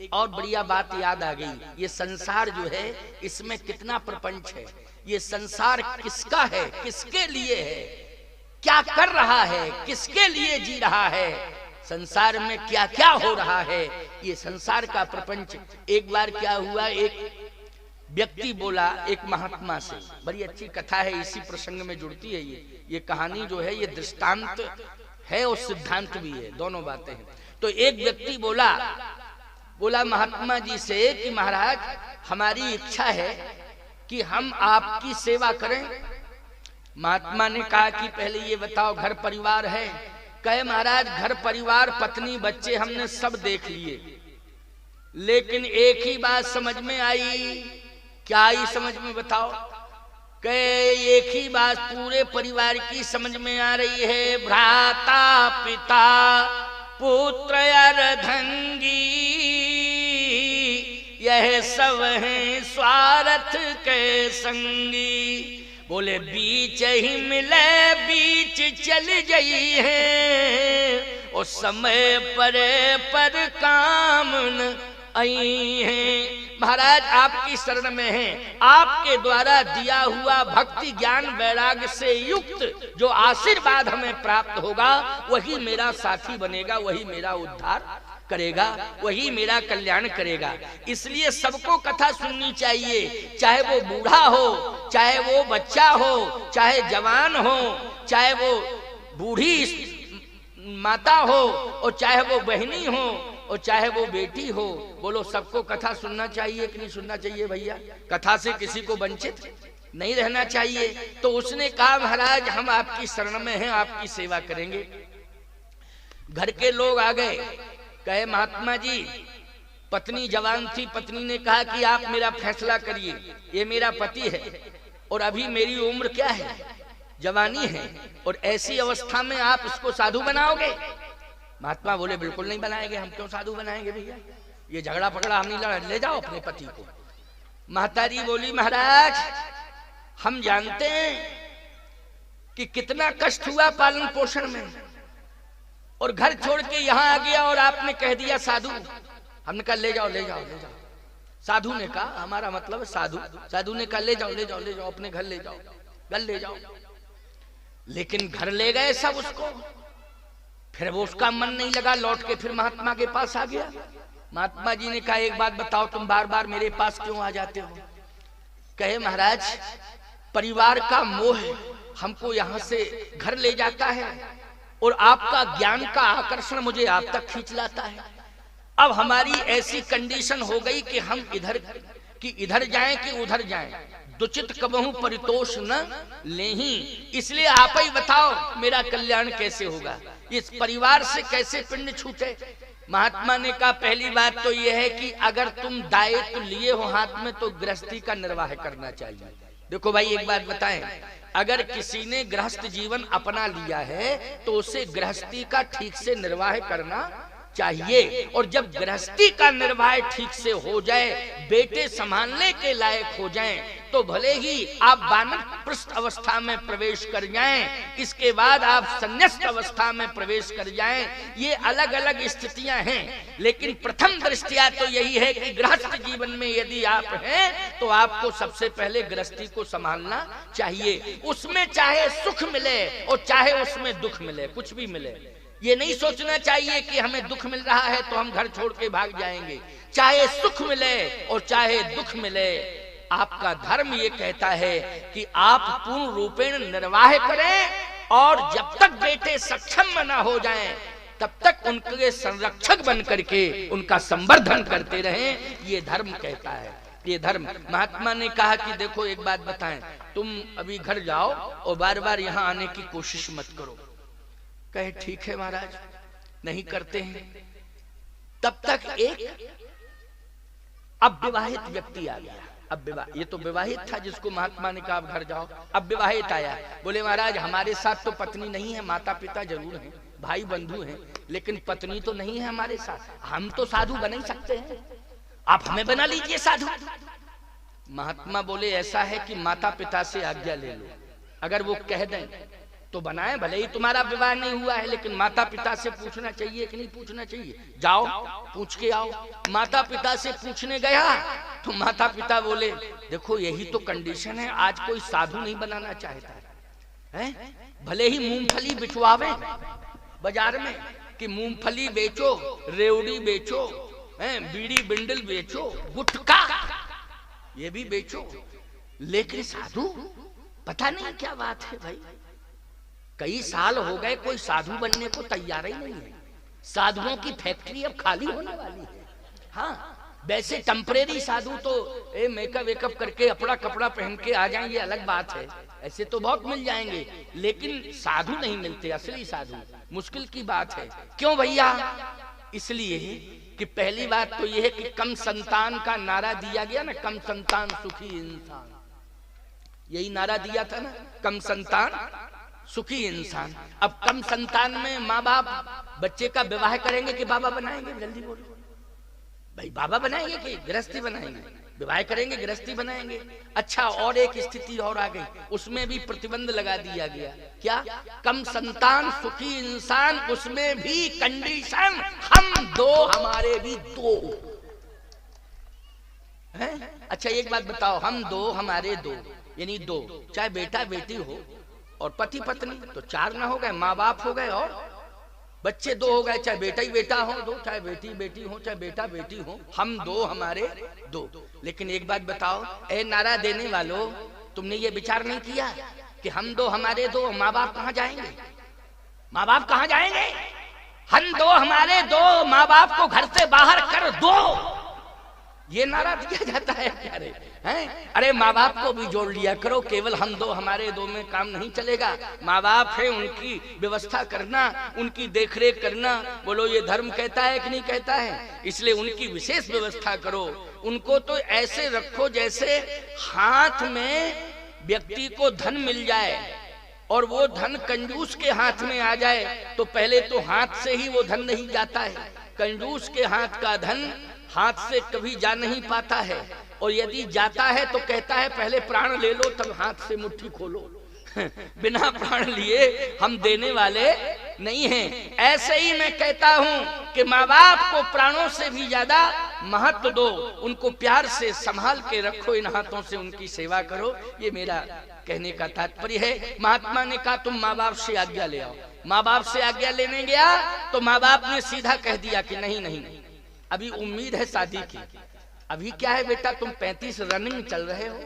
और बढ़िया बात याद आ गई, ये संसार जो है इसमें कितना प्रपंच है, ये संसार किसका है, किसके लिए है, क्या कर रहा है, किसके लिए जी रहा है, संसार में क्या क्या हो रहा है, ये संसार का प्रपंच। एक बार क्या हुआ, एक व्यक्ति बोला एक महात्मा से, बड़ी अच्छी कथा है, इसी प्रसंग में जुड़ती है ये कहानी जो है ये दृष्टांत है और सिद्धांत भी है, दोनों बातें हैं। तो एक व्यक्ति बोला महात्मा जी से कि महाराज हमारी इच्छा है कि हम आपकी सेवा करें। महात्मा ने कहा कि पहले ये बताओ घर परिवार है? कहे महाराज घर परिवार पत्नी बच्चे हमने सब देख लिए, लेकिन एक ही बात समझ में आई। क्या आई समझ में बताओ? कहे एक ही बात पूरे परिवार की समझ में आ रही है, भ्राता पिता पुत्र अर्धांगी यह सब हैं स्वार्थ के संगी। बोले बीच ही मिले बीच चल गई है, और समय पर काम न आई है। महाराज आपकी शरण में है, आपके द्वारा दिया हुआ भक्ति ज्ञान वैराग्य से युक्त जो आशीर्वाद हमें प्राप्त होगा वही मेरा साथी बनेगा, वही मेरा उद्धार करेगा, वही मेरा कल्याण करेगा। इसलिए सबको कथा सुननी चाहिए, चाहे वो बूढ़ा हो, चाहे वो बच्चा हो, चाहे जवान हो, चाहे वो बूढ़ी माता हो, और चाहे वो बहनी हो, और चाहे वो बेटी हो। बोलो सबको कथा सुनना चाहिए कि नहीं सुनना चाहिए भैया? कथा से किसी को वंचित नहीं रहना चाहिए। तो उसने कहा महाराज हम आपकी शरण में हैं, आपकी सेवा करेंगे। घर के लोग आ गए, कहे महात्मा जी पत्नी जवान थी, पत्नी ने कहा कि आप मेरा फैसला करिए, ये मेरा पति है और अभी मेरी उम्र क्या है, जवानी है, और ऐसी अवस्था में आप इसको साधु बनाओगे? महात्मा बोले बिल्कुल नहीं बनाएंगे, हम क्यों साधु बनाएंगे भैया, ये झगड़ा पकड़ा हम नहीं लड़ा, ले जाओ अपने पति को। महतारी बोली महाराज हम जानते हैं कि कितना कष्ट हुआ पालन पोषण में, और घर छोड़ के यहाँ आ गया और आपने कह दिया साधु। हमने कहा ले जाओ ले जाओ ले जाओ। साधु ने कहा हमारा मतलब साधु। साधु ने कहा ले जाओ ले जाओ ले जाओ, अपने घर ले जाओ, घर ले जाओ। लेकिन घर ले गए सब उसको, फिर वो उसका मन नहीं लगा, लौट के फिर महात्मा के पास आ गया। महात्मा जी ने कहा एक बात बताओ, तुम बार बार मेरे पास क्यों आ जाते हो? कहे महाराज परिवार का मोह हमको यहाँ से घर ले जाता है, और आपका ज्ञान का आकर्षण मुझे आप तक खींच लाता है। अब हमारी ऐसी कंडीशन हो गई कि हम इधर जाएं कि उधर जाएं, दुचित कबहू परितोष न लेही। इसलिए आप ही बताओ मेरा कल्याण कैसे होगा, इस परिवार से कैसे पिंड छूटे? महात्मा ने कहा पहली बात तो यह है कि अगर तुम दायित्व लिए हो हाथ में तो गृहस्थी का निर्वाह करना चाहिए। देखो भाई एक बात बताएं, अगर किसी ने गृहस्थ जीवन अपना लिया है तो उसे गृहस्थी का ठीक से निर्वाह करना चाहिए। और जब गृहस्थी का निर्वाह ठीक से हो जाए, बेटे संभालने के लायक हो जाएं, तो भले ही आप वानप्रस्थ अवस्था में प्रवेश कर जाएं, इसके बाद आप संन्यास्त अवस्था में प्रवेश कर जाएं, ये अलग अलग स्थितियां हैं। लेकिन प्रथम दृष्टिया तो यही है कि गृहस्थ जीवन में यदि आप हैं तो आपको सबसे पहले गृहस्थी को संभालना चाहिए। उसमें चाहे सुख मिले और चाहे उसमें दुख मिले, कुछ भी मिले, ये नहीं सोचना चाहिए कि हमें दुख मिल रहा है तो हम घर छोड़ के भाग जाएंगे। चाहे सुख मिले और चाहे दुख मिले, आपका धर्म ये कहता है कि आप पूर्ण रूपेण निर्वाह करें, और जब तक बेटे सक्षम न हो जाएं तब तक उनके संरक्षक बन करके उनका संवर्धन करते रहें, ये धर्म कहता है। ये धर्म। महात्मा ने कहा कि देखो एक बात बताएं, तुम अभी घर जाओ और बार बार यहाँ आने की कोशिश मत करो। कहे ठीक है महाराज, नहीं करते हैं। तब तक एक अब विवाहित व्यक्ति आ गया। अब ये तो विवाहित था जिसको महात्मा ने कहा अब घर जाओ। अब विवाहित आया, बोले महाराज हमारे साथ तो पत्नी नहीं है, माता पिता जरूर हैं, भाई बंधु हैं, लेकिन पत्नी तो नहीं है हमारे साथ। हम तो साधु बन ही सकते हैं, आप हमें बना लीजिए साधु। महात्मा बोले ऐसा है कि माता पिता से आज्ञा ले लो, अगर वो कह दें तो बनाए, भले ही तुम्हारा विवाह नहीं हुआ है, लेकिन माता पिता से पूछना चाहिए कि नहीं पूछना चाहिए? जाओ पूछ के आओ। माता पिता से पूछने गया तो माता पिता बोले देखो यही तो कंडीशन है, आज कोई साधु नहीं बनाना चाहता है। भले ही मूंगफली बिचवावे बाजार में कि मूंगफली बेचो, रेवड़ी बेचो, बीड़ी बिंडल बेचो, गुटखा ये भी बेचो, लेकिन साधु पता नहीं क्या बात है भाई। कई साल हो गए कोई साधु बनने को तैयार ही नहीं है। साधुओं की फैक्ट्री अब खाली होने वाली है। हाँ, वैसे टेम्परेरी साधु तो मेकअप वेकअप करके अपना कपड़ा पहन के आ जाएंगे, अलग बात है, ऐसे तो बहुत मिल जाएंगे, लेकिन साधु नहीं मिलते, असली साधु मुश्किल की बात है। क्यों भैया? इसलिए कि पहली बात तो यह है कि कम संतान का नारा दिया गया ना, कम संतान सुखी इंसान, यही नारा दिया था ना, कम संतान सुखी इंसान। अब कम संतान में माँ बाप बच्चे का विवाह करेंगे कि बाबा बनाएंगे? जल्दी बोलो भाई, बाबा बनाएंगे कि गृहस्थी बनाएंगे? विवाह करेंगे गृहस्थी बनाएंगे। अच्छा, और एक स्थिति और आ गई, उसमें भी प्रतिबंध लगा दिया गया। क्या? कम संतान सुखी इंसान, उसमें भी कंडीशन हम दो हमारे भी दो है। अच्छा एक बात बताओ, हम दो हमारे दो यानी दो, चाहे बेटा बेटी हो और पति पत्नी तो चार ना हो गए, माँ बाप हो गए और बच्चे दो हो गए, चाहे बेटा ही बेटा हो दो, चाहे बेटी बेटी हो, चाहे बेटा बेटी हो, हम दो हमारे दो। लेकिन एक बात बताओ, ए नारा देने वालों, तुमने ये विचार नहीं किया कि हम दो हमारे दो, माँ बाप कहाँ जाएंगे? माँ बाप कहाँ जाएंगे? हम दो हमारे दो, माँ बाप को घर से बाहर कर दो, ये नारा दिया जाता है प्यारे हैं। अरे माँ बाप को भी जोड़ लिया करो, केवल हम दो हमारे दो में काम नहीं चलेगा। माँ बाप है, उनकी व्यवस्था करना, उनकी देखरेख करना, बोलो ये धर्म कहता है कि नहीं कहता है? इसलिए उनकी विशेष व्यवस्था करो। उनको तो ऐसे रखो जैसे हाथ में व्यक्ति को धन मिल जाए और वो धन कंजूस के हाथ में आ जाए, तो पहले तो हाथ से ही वो धन नहीं जाता है। कंजूस के हाथ का धन हाथ से कभी जा नहीं पाता है, और यदि जाता है तो कहता है पहले प्राण ले लो तब हाथ से मुट्ठी खोलो। बिना प्राण लिए हम देने वाले नहीं हैं। ऐसे ही मैं कहता हूं कि माँ बाप को प्राणों से भी ज्यादा महत्व दो, उनको प्यार से संभाल के रखो, इन हाथों से उनकी सेवा करो। ये मेरा कहने का तात्पर्य है। महात्मा ने कहा तुम माँ बाप से आज्ञा ले आओ। माँ बाप से आज्ञा लेने गया तो माँ बाप ने सीधा कह दिया कि नहीं नहीं, अभी उम्मीद है शादी की। अभी क्या है बेटा, तुम 35 रनिंग चल रहे हो,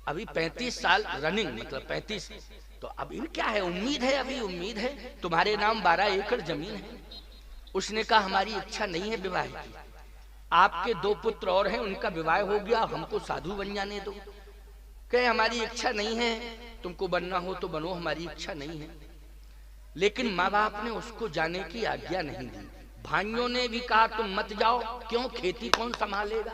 अभी 35 साल रनिंग मतलब 35, तो अभी क्या है, उम्मीद है, अभी उम्मीद है, तुम्हारे नाम 12 एकड़ जमीन है। उसने कहा हमारी इच्छा नहीं है विवाह की, आपके 2 पुत्र और हैं, उनका विवाह हो गया, हमको साधु बन जाने दो। कहे हमारी इच्छा नहीं है, तुमको बनना हो तो बनो, हमारी इच्छा नहीं है। लेकिन माँ बाप ने उसको जाने की आज्ञा नहीं दी। भाइयों ने भी कहा तुम मत जाओ, क्यों, खेती कौन संभालेगा?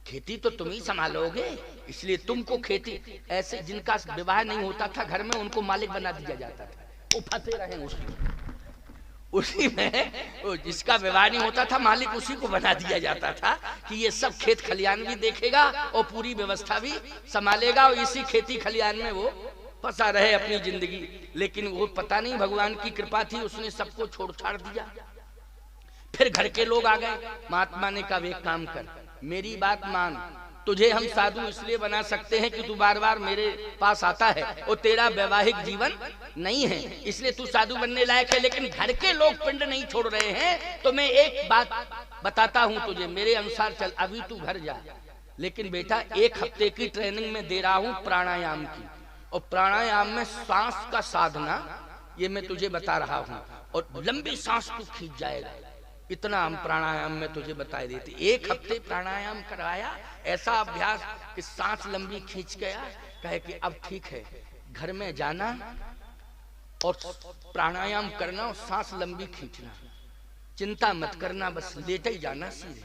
खेती तो तुम ही संभालोगे, इसलिए तुमको खेती। ऐसे जिनका विवाह नहीं होता था घर में, उनको मालिक बना दिया जाता था, वो फंसे रहे उसी में। जिसका विवाह नहीं होता था मालिक उसी को बना दिया जाता था कि ये सब खेत खलियान भी देखेगा और पूरी व्यवस्था भी संभालेगा, और इसी खेती खलियान में वो फंसा रहे अपनी जिंदगी। लेकिन वो पता नहीं भगवान की कृपा थी, उसने सबको छोड़ छाड़ दिया। फिर घर के लोग आ गए। महात्मा ने कहा एक काम कर, मेरी बात मान, तुझे हम साधु इसलिए बना सकते हैं कि तू बार बार मेरे पास आता है और तेरा वैवाहिक जीवन नहीं है, इसलिए तू साधु बनने लायक है। लेकिन घर के लोग पिंड नहीं छोड़ रहे हैं, तो मैं एक बात बताता हूं तुझे, मेरे अनुसार चल, अभी तू घर जा, लेकिन बेटा 1 हफ्ते की ट्रेनिंग में दे रहा हूं प्राणायाम की, और प्राणायाम में सांस का साधना ये मैं तुझे बता रहा हूं, और लंबी सांस तू खींच जाएगा, इतना हम प्राणायाम में तुझे बता देते। 1 हफ्ते प्राणायाम कराया, ऐसा अभ्यास कि सांस लंबी खींच गया। कहे कि अब ठीक है, घर में जाना और प्राणायाम करना और सांस लंबी खींचना, चिंता मत करना, बस लेटे ही जाना सीधे।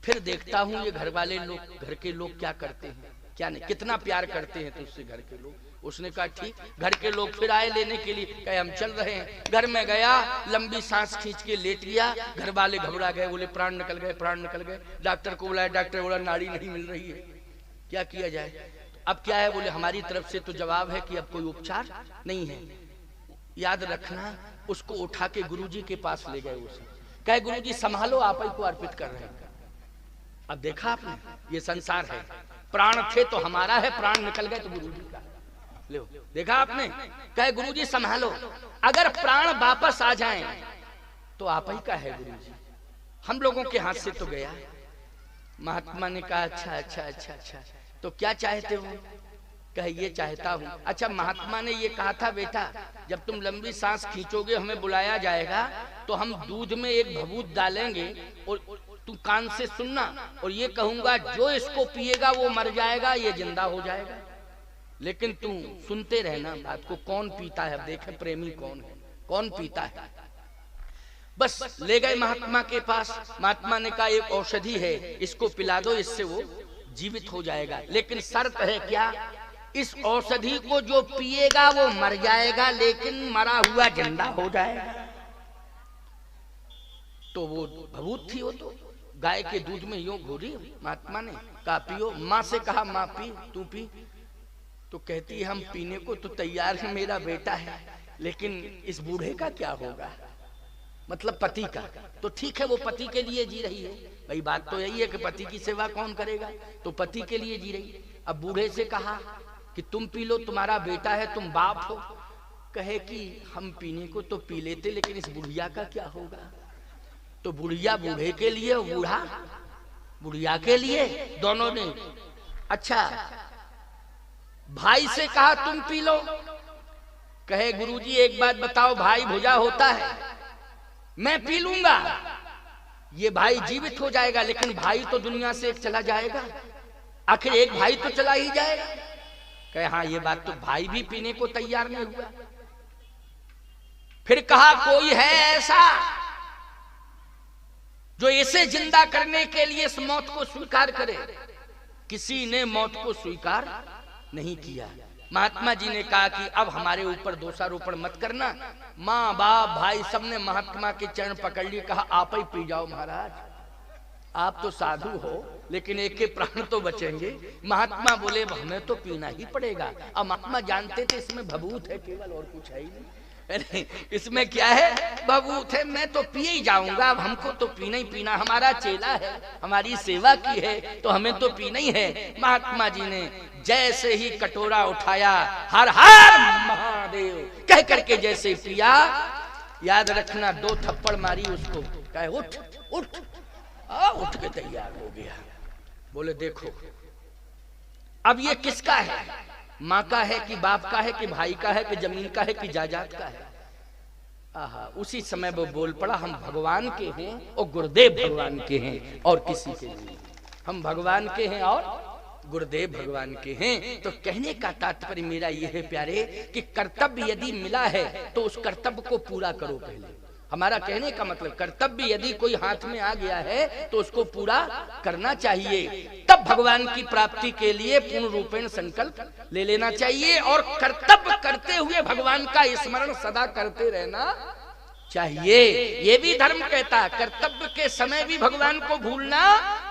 फिर देखता हूँ ये घर वाले लोग, घर के लोग क्या करते हैं, क्या नहीं, कितना प्यार करते हैं तुझसे घर के लोग। उसने कहा ठीक। घर के लोग फिर आए लेने के लिए, कहे हम चल रहे हैं। घर में गया, लंबी सांस खींच के लेट गया। घर वाले घबरा गए, बोले प्राण निकल गए, प्राण निकल गए। डॉक्टर को बुलाया, डॉक्टर बोला नाड़ी नहीं मिल रही है, क्या किया जाए? अब क्या है? बोले हमारी तरफ से तो जवाब है कि अब कोई उपचार नहीं है। याद रखना, उसको उठा के गुरुजी के पास ले गए। उसे कहे गुरुजी संभालो, आप ही को अर्पित कर रहे हैं। अब देखा आपने, ये संसार है, प्राण थे तो हमारा है, प्राण निकल गए तो गुरुजी का। लो देखा आपने, कहे गुरुजी संभालो, अगर प्राण वापस आ जाएं तो आप ही का है गुरुजी, हम लोगों के हाथ से तो गया। महात्मा ने कहा अच्छा अच्छा अच्छा अच्छा, तो क्या चाहते हो? कहे ये चाहता हूँ। अच्छा, महात्मा ने ये कहा था बेटा, जब तुम लंबी सांस खींचोगे हमें बुलाया जाएगा तो हम दूध में एक भभूत डालेंगे और तू कान से सुनना, और ये कहूंगा जो इसको पिएगा वो मर जाएगा, ये जिंदा हो जाएगा, लेकिन तू सुनते रहना बात को। कौन पीता है, अब देखे प्रेमी कौन है, कौन पीता है। बस ले गए महात्मा के पास। महात्मा ने कहा एक औषधि है, इसको पिला दो, इससे वो जीवित हो जाएगा, लेकिन शर्त है क्या? इस औषधि को जो पिएगा वो मर जाएगा, लेकिन मरा हुआ जिंदा हो जाएगा। तो वो भभूत थी, वो तो गाय के दूध में यूं घोरी। महात्मा ने कहा पियो। माँ से कहा माँ पी, तू पी। तो कहती है हम पीने को तो तैयार है, मेरा बेटा है, लेकिन इस बूढ़े का क्या होगा, मतलब पति का। तो ठीक है, वो पति के लिए जी रही है भाई, बात तो यही है कि पति की सेवा कौन करेगा, तो पति के लिए जी रही। अब बूढ़े से कहा कि तुम पी लो, तुम्हारा बेटा है, तुम बाप हो। कहे कि हम पीने को तो पी लेते, लेकिन इस बुढ़िया का क्या होगा। तो बुढ़िया बूढ़े के लिए, बूढ़ा बुढ़िया के लिए, दोनों ने। अच्छा, भाई से कहा तुम पी लो। कहे गुरुजी एक बात बताओ, भाई भुजा होता है, मैं पी लूंगा, ये भाई जीवित हो जाएगा, लेकिन भाई तो दुनिया से एक चला जाएगा, आखिर एक भाई तो चला ही जाएगा। कहे हाँ ये बात तो, भाई भी पीने को तैयार नहीं हुआ। फिर कहा कोई है ऐसा जो इसे जिंदा करने के लिए इस मौत को स्वीकार करे। किसी ने मौत को स्वीकार नहीं किया। महात्मा जी ने कहा कि अब हमारे ऊपर दोषारोपण मत करना। माँ बाप भाई सबने महात्मा के चरण पकड़ लिए, कहा आप ही पी जाओ महाराज, आप तो साधु हो, लेकिन एक के प्राण तो बचेंगे। महात्मा बोले हमें तो पीना ही पड़ेगा। अब महात्मा जानते थे इसमें भभूत है केवल, और कुछ है ही नहीं, इसमें क्या है, भभूत है, मैं तो पिए ही जाऊंगा। अब हमको तो पीना ही पीना, हमारा चेला है, हमारी सेवा की है, तो हमें तो पीना ही है। महात्मा जी ने जैसे ही कटोरा उठाया, हर हर महादेव कह करके जैसे पिया, याद रखना 2 थप्पड़ मारी उसको, कहे उठ उठ, उठ के तैयार हो गया। बोले देखो अब ये किसका है, माँ का है कि बाप का है कि भाई का है कि जमीन का है कि जायदाद का है। आहा, उसी समय वो बोल पड़ा हम भगवान के हैं और गुरुदेव भगवान के हैं, और किसी के नहीं। हम भगवान के हैं और गुरुदेव भगवान के हैं। तो कहने का तात्पर्य मेरा यह है प्यारे कि कर्तव्य यदि मिला है तो उस कर्तव्य को पूरा करो पहले। हमारा कहने का मतलब कर्तव्य यदि कोई हाथ में आ गया है तो उसको पूरा करना चाहिए, तब भगवान की प्राप्ति के लिए पूर्ण रूपेण संकल्प ले लेना चाहिए, और कर्तव्य करते हुए भगवान का स्मरण सदा करते रहना चाहिए। ये भी धर्म कहता है कर्तव्य के समय भी भगवान को भूलना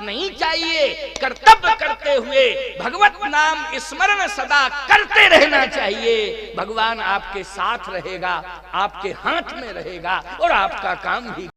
नहीं चाहिए, कर्तव्य करते हुए भगवत नाम स्मरण सदा करते रहना चाहिए। भगवान आपके साथ रहेगा, आपके हाथ में रहेगा, और आपका काम भी